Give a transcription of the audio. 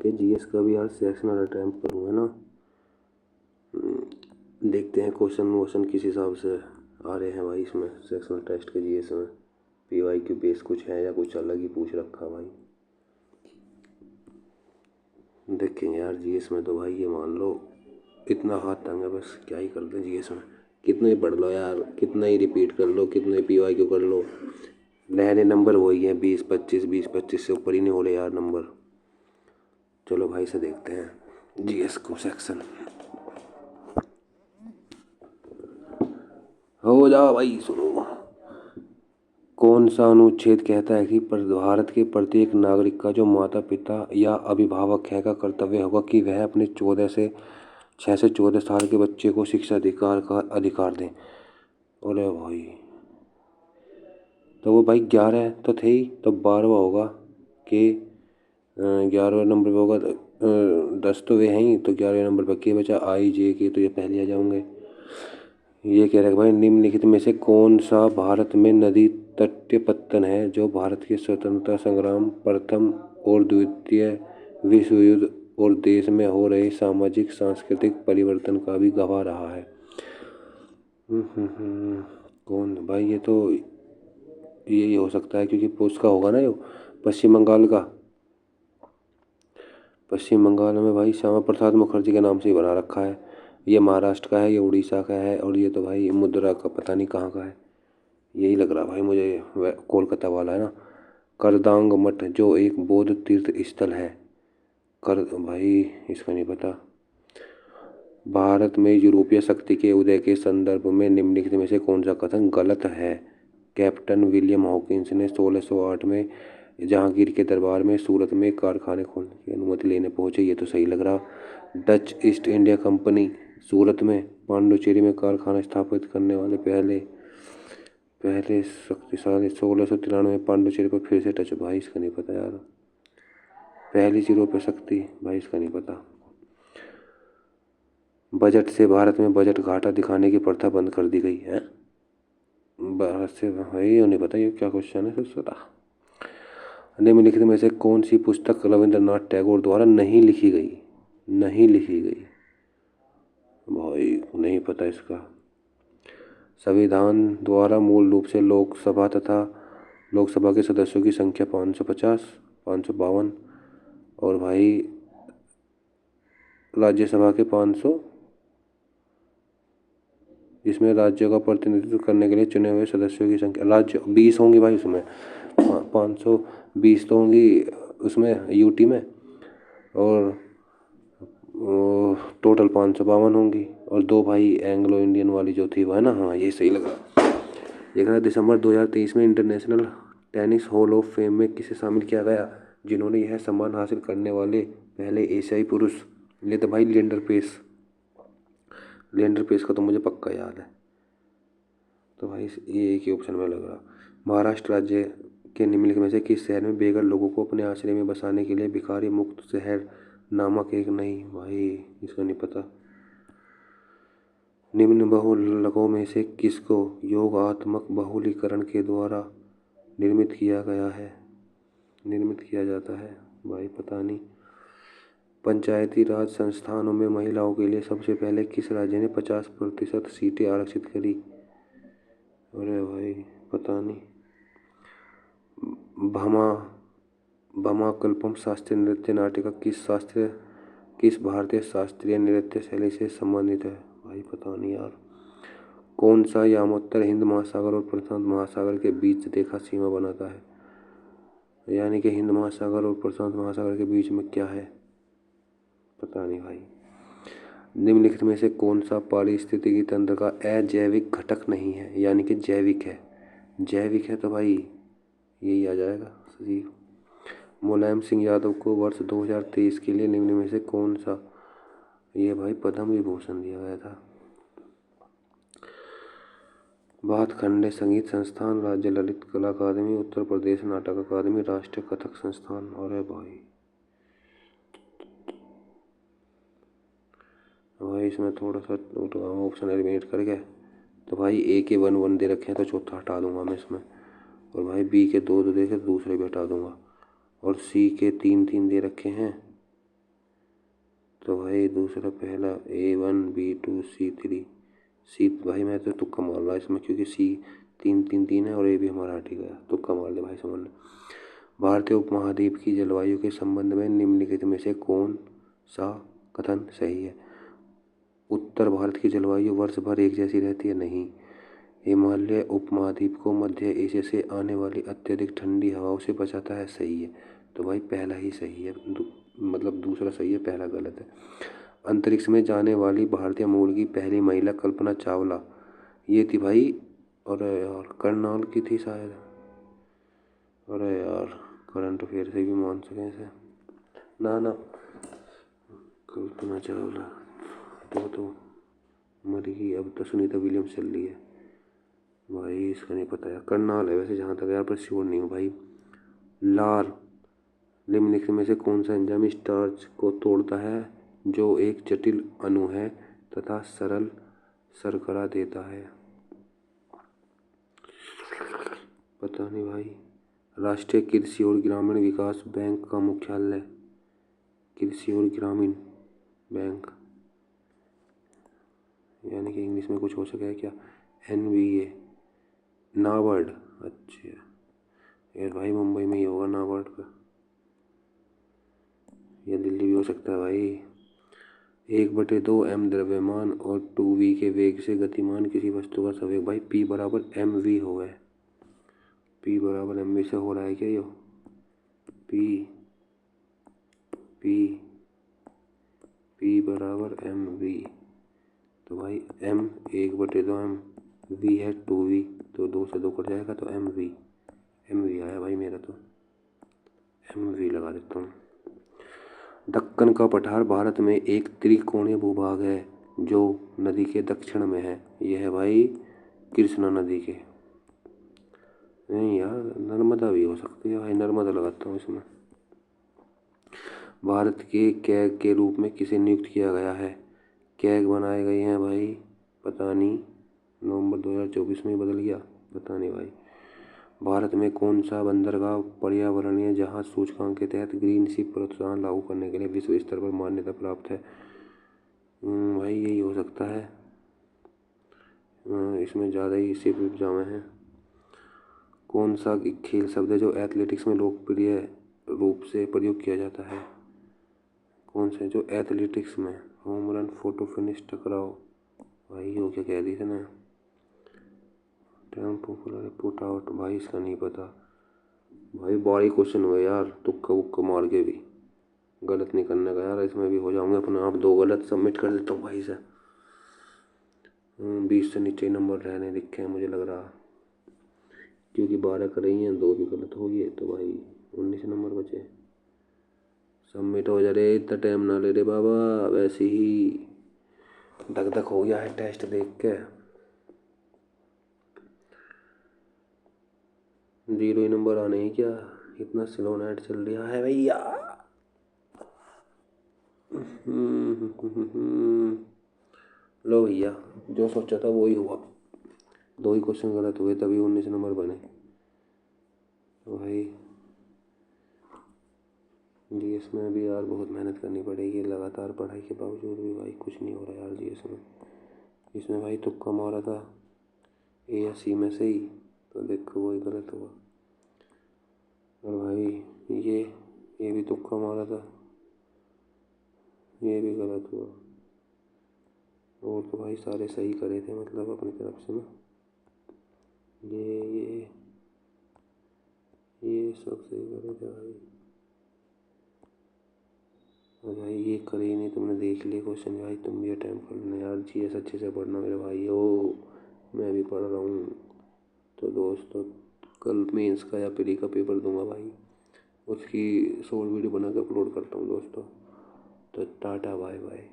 के जीएस का भी यार सेक्शनल अटेम्प्ट करूँगा ना। देखते हैं क्वेश्चन किस हिसाब से आ रहे हैं भाई इसमें सेक्शनल टेस्ट के जीएस में। पीवाईक्यू बेस कुछ है या कुछ अलग ही पूछ रखा भाई। देखेंगे यार जीएस में तो भाई ये मान लो इतना हाथ तंग है, बस क्या ही कर दें जीएस में। कितना ही पढ़ लो यार, कितना ही रिपीट कर लो, कितना ही पीवाईक्यू कर लो, नए नंबर वही है 20-25 से ऊपर ही नहीं हो रहे यार नंबर। चलो भाई से देखते हैं जीएस को सेक्शन। हो जाओ भाई सुनो। कौन सा अनुच्छेद कहता है कि भारत के प्रत्येक नागरिक का जो माता पिता या अभिभावक है का कर्तव्य होगा कि वह अपने 6 से 14 साल के बच्चे को शिक्षा का अधिकार दें। अरे भाई तो वो भाई 11 तो थे ही, तो 12वां होगा कि 11वें नंबर पे होगा। 10 तो वे हैं ही, तो 11वें नंबर पर के बचा आई जे के, तो ये पहले आ जाओगे। ये कह रहा है भाई निम्नलिखित में से कौन सा भारत में नदी तटीय पत्तन है जो भारत के स्वतंत्रता संग्राम, प्रथम और द्वितीय विश्व युद्ध और देश में हो रहे सामाजिक सांस्कृतिक परिवर्तन का भी गवाह रहा है। कौन भाई, ये तो यही हो सकता है क्योंकि उसका होगा ना ये पश्चिम बंगाल का। पश्चिम बंगाल में भाई श्यामा प्रसाद मुखर्जी के नाम से ही बना रखा है। ये महाराष्ट्र का है, ये उड़ीसा का है, और ये तो भाई मुद्रा का पता नहीं कहाँ का है। यही लग रहा भाई मुझे कोलकाता वाला है ना। करदांग मठ जो एक बौद्ध तीर्थ स्थल है। कर भाई इसका नहीं पता। भारत में यूरोपीय शक्ति के उदय के संदर्भ में निम्नलिखित में से कौन सा कथन गलत है। कैप्टन विलियम हॉकिंस ने 1608 में जहांगीर के दरबार में सूरत में कारखाने खोलने की अनुमति लेने पहुंचे। ये तो सही लग रहा। डच ईस्ट इंडिया कंपनी सूरत में पांडुचेरी में कारखाना स्थापित करने वाले पहले शक्तिशाली 1693 में पांडुचेरी पर फिर से टच। भाई इसका नहीं पता यार। पहली यूरोपीय शक्ति, भाई इसका नहीं पता। बजट से भारत में बजट घाटा दिखाने की प्रथा बंद कर दी गई है। भारत से भाई नहीं पता ये क्या क्वेश्चन है सर। निम्नलिखित में से कौन सी पुस्तक रविंद्रनाथ टैगोर द्वारा नहीं लिखी गई। भाई नहीं पता इसका। संविधान द्वारा मूल रूप से लोकसभा के सदस्यों की संख्या 550, 552, और भाई राज्यसभा के 500, जिसमें राज्यों का प्रतिनिधित्व करने के लिए चुने हुए सदस्यों की संख्या राज्य 20 होंगी भाई उसमें। 520 तो होंगी उसमें यूटी में, और टोटल 552 होंगी, और 2 भाई एंग्लो इंडियन वाली जो थी वो है ना। हाँ ये सही लगा। ये कहा दिसंबर 2023 में international tennis hall of fame में किसे शामिल किया गया जिन्होंने यह सम्मान हासिल करने वाले पहले एशियाई पुरुष। ये तो भाई लिएंडर पेस का तो मुझे पक्का याद है। तो भाई ये एक ही ऑप्शन में लग रहा। महाराष्ट्र राज्य के निम्नलिखित में से किस शहर में बेघर लोगों को अपने आश्रय में बसाने के लिए भिखारी मुक्त शहर नामक एक नहीं। भाई इसका नहीं पता। निम्न बहुलकों में से किसको योगात्मक बहुलीकरण के द्वारा निर्मित किया जाता है। भाई पता नहीं। पंचायती राज संस्थानों में महिलाओं के लिए सबसे पहले किस राज्य ने 50% सीटें आरक्षित करी। अरे भाई पता नहीं। भमाकल्पम शास्त्रीय नृत्य नाटिका किस भारतीय शास्त्रीय नृत्य शैली से संबंधित है। भाई पता नहीं यार। कौन सा यामोत्तर हिंद महासागर और प्रशांत महासागर के बीच रेखा सीमा बनाता है। यानी कि हिंद महासागर और प्रशांत महासागर के बीच में क्या है, पता नहीं भाई। निम्नलिखित में से कौन सा पारिस्थितिकी तंत्र का अजैविक घटक नहीं है, यानी कि जैविक है तो भाई यही आ जाएगा सजीव। मुलायम सिंह यादव को वर्ष 2023 के लिए निम्न में से कौन सा, ये भाई पद्म विभूषण दिया गया था। भातखंडे संगीत संस्थान, राज्य ललित कला अकादमी, उत्तर प्रदेश नाटक अकादमी, राष्ट्रीय कथक संस्थान। अरे भाई इसमें थोड़ा सा ऑप्शन एलिमिनेट करके, तो भाई ए के 1 दे रखे हैं तो चौथा हटा दूंगा मैं इसमें, और भाई बी के 2 देखे तो दूसरे भी हटा दूंगा, और सी के 3 दे रखे हैं तो भाई दूसरा पहला A1 B2 C3 सी। भाई मैं तो तुक्का मार रहा इसमें, क्योंकि सी 3 3 3 है और ए भी हमारा हट ही गया। तुक्का मार दे भाई समझ ले। भारतीय उपमहाद्वीप की जलवायु के संबंध में निम्नलिखित में से कौन सा कथन सही है? उत्तर भारत की जलवायु वर्ष भर एक जैसी रहती है, नहीं। हिमालय उपमहाद्वीप को मध्य एशिया से आने वाली अत्यधिक ठंडी हवाओं से बचाता है, सही है। तो भाई पहला ही सही है, मतलब दूसरा सही है, पहला गलत है। अंतरिक्ष में जाने वाली भारतीय मूल की पहली महिला कल्पना चावला, ये थी भाई। अरे यार करनाल की थी शायद। अरे यार करंट अफेयर से भी मान सकें इसे। ना ना, कल्पना चावला तो मरी गई, अब तो सुनीता विलियम्स चल रही है। भाई इसका नहीं पता यार, करनाल है वैसे जहाँ तक यार, पर श्योर नहीं हूँ भाई। लार निम्नलिखित में से कौन सा एंजाइम स्टार्च को तोड़ता है जो एक जटिल अणु है तथा सरल शर्करा देता है? पता नहीं भाई। राष्ट्रीय कृषि और ग्रामीण विकास बैंक का मुख्यालय, कृषि और ग्रामीण बैंक, यानी कि इंग्लिश में कुछ हो सके क्या? NBA, नाबार्ड। अच्छा यार भाई मुंबई में ही होगा नाबार्ड का, या दिल्ली भी हो सकता है भाई। 1/2 m द्रव्यमान और 2v के वेग से गतिमान किसी वस्तु का संवेग, भाई P बराबर mv हो गए। P बराबर mv से हो रहा है क्या यो? P P P बराबर mv, तो भाई m 1/2m, v है 2v, तो 2 से 2 कट जाएगा तो mv आया भाई मेरा, तो mv लगा देता हूँ। दक्कन का पठार भारत में एक त्रिकोणीय भूभाग है जो नदी के दक्षिण में है। यह है भाई कृष्णा नदी के। नहीं यार नर्मदा भी हो सकती है भाई, नर्मदा लगाता हूँ इसमें। भारत के कैग के रूप में किसे नियुक्त किया गया है? कैग बनाए गए हैं भाई, पता नहीं, नवंबर 2024 में ही बदल गया, पता नहीं भाई। भारत में कौन सा बंदरगाह पर्यावरणीय जहाज सूचकांक के तहत ग्रीन शिप प्रोत्साहन लागू करने के लिए विश्व स्तर पर मान्यता प्राप्त है? भाई यही हो सकता है। इसमें ज़्यादा ही शिप जामे हैं। कौन सा खेल शब्द है जो एथलेटिक्स में लोकप्रिय रूप से प्रयोग किया जाता है? कौन से जो एथलेटिक्स में? होम रन, फोटो फिनिश, टकराव। भाई हो क्या कह दी थी ना, टर्म पॉपुलर पुट आउट। भाई इसका नहीं पता भाई, बड़ी क्वेश्चन हुए यार, तुक्का वुक्का मार के भी। गलत नहीं करने का यार, इसमें भी हो जाऊंगे अपने आप। 2 गलत सबमिट कर देता हूँ भाई से। 20 से नीचे नंबर रहने दिखे हैं मुझे लग रहा, क्योंकि 12 कर रही हैं, 2 भी गलत हो गए, तो भाई 19 नंबर बचे। सबमिट हो जा रे, इतना टाइम ना ले रे बाबा, वैसे ही धक धक हो गया है टेस्ट देख के। 0 ही नंबर आने ही क्या, इतना स्लो नेट चल रहा है भैया। लो भैया, जो सोचा था वो ही हुआ। 2 ही क्वेश्चन गलत हुए तभी 19 नंबर बने। तो भाई जीएस में भी यार बहुत मेहनत करनी पड़ेगी, लगातार पढ़ाई के बावजूद भी भाई कुछ नहीं हो रहा यार जीएस में। इसमें भाई तुक्का मारा था ए या सी में से ही, तो देखो वही गलत हुआ। और भाई ये भी तुक्का मारा था, ये भी गलत हुआ। और तो भाई सारे सही करे थे, मतलब अपनी तरफ से ना। ये ये सब सही करे थे भाई। और भाई ये करे ही नहीं, तुमने देख लिया क्वेश्चन भाई, तुम भी अटेम्प्ट कर लेना यार। जीएस अच्छे से पढ़ना मेरे भाई हो, मैं भी पढ़ रहा हूँ। तो दोस्तों कल मेंस का या प्री का पेपर दूंगा भाई, उसकी शॉर्ट वीडियो बना के अपलोड करता हूँ दोस्तों। तो टाटा बाय बाय।